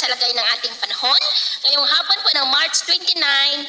sa lagay ng ating panahon. Ngayong hapon po ng March 29,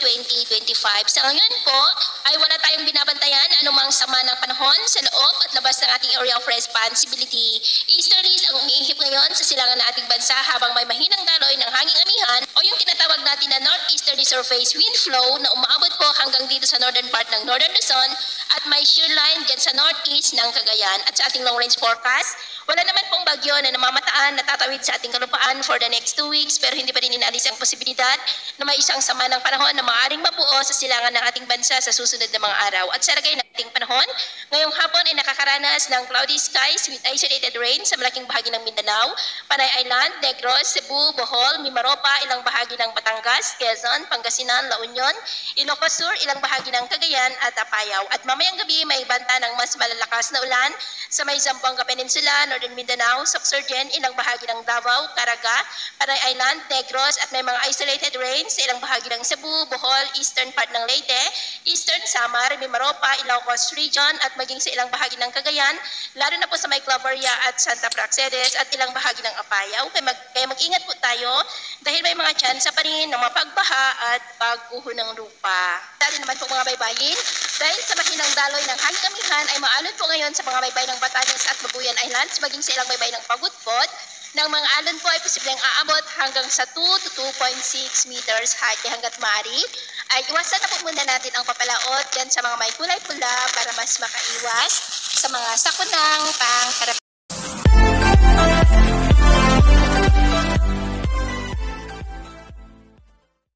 2025. Sa ngayon po ay wala tayong binabantayan anumang sama ng panahon sa loob at labas ng ating area of responsibility. Easterlies ang umiihip ngayon sa silangan ng ating bansa habang may mahinang daloy ng hanging amihan o yung tinatawag natin na northeasterly surface wind flow na umaabot po hanggang dito sa northern part ng Northern Luzon at may shear line dyan sa northeast ng Cagayan. At sa ating long range forecast, wala naman pong bagyo na namamataan na tatawid sa ating kalupaan for the next 2 weeks pero hindi pa rin inalis ang posibilidad na may isang sama ng panahon na maaaring mabuo sa silangan ng ating bansa sa susunod na mga araw. At sa lagay ng ating panahon, ngayong hapon ay nakakaranas ng cloudy skies with isolated rain sa malaking bahagi ng Mindanao, Panay Island, Negros, Cebu, Bohol, Mimaropa, ilang bahagi ng Batangas, Quezon, Pangasinan, La Union, Ilocos Sur, ilang bahagi ng Cagayan at Apayao. At mamayang gabi may banta ng mas malalakas na ulan sa may Zamboanga Peninsula, Northern Mindanao, Sorsogon, ilang bahagi ng Davao, Caraga, Panay Island, Negros at may mga isolated rains sa ilang bahagi ng Cebu, Bohol, eastern part ng Leyte, eastern Samar, Mimaropa, Ilocos Region at maging sa ilang bahagi ng Cagayan, lalo na po sa may Claveria at Santa Praxedes at ilang bahagi ng Apayao. Kaya mag-ingat po tayo dahil may mga tsansa pa rin ng mapagbaha at pagguho ng lupa. Dahil naman po mga baybayin, dahil sa mahinang daloy ng hanging amihan ay maalon po ngayon sa mga baybay ng Batanes at Babuyan Islands maging sa ilang baybay ng Pagudpod. Ng mga alon po ay posibleng aabot hanggang sa 2 to 2.6 meters height. Hanggat maaari ay iwasan na po muna natin ang papalaot dyan sa mga may kulay pula para mas makaiwas sa mga sakunang pangkarap.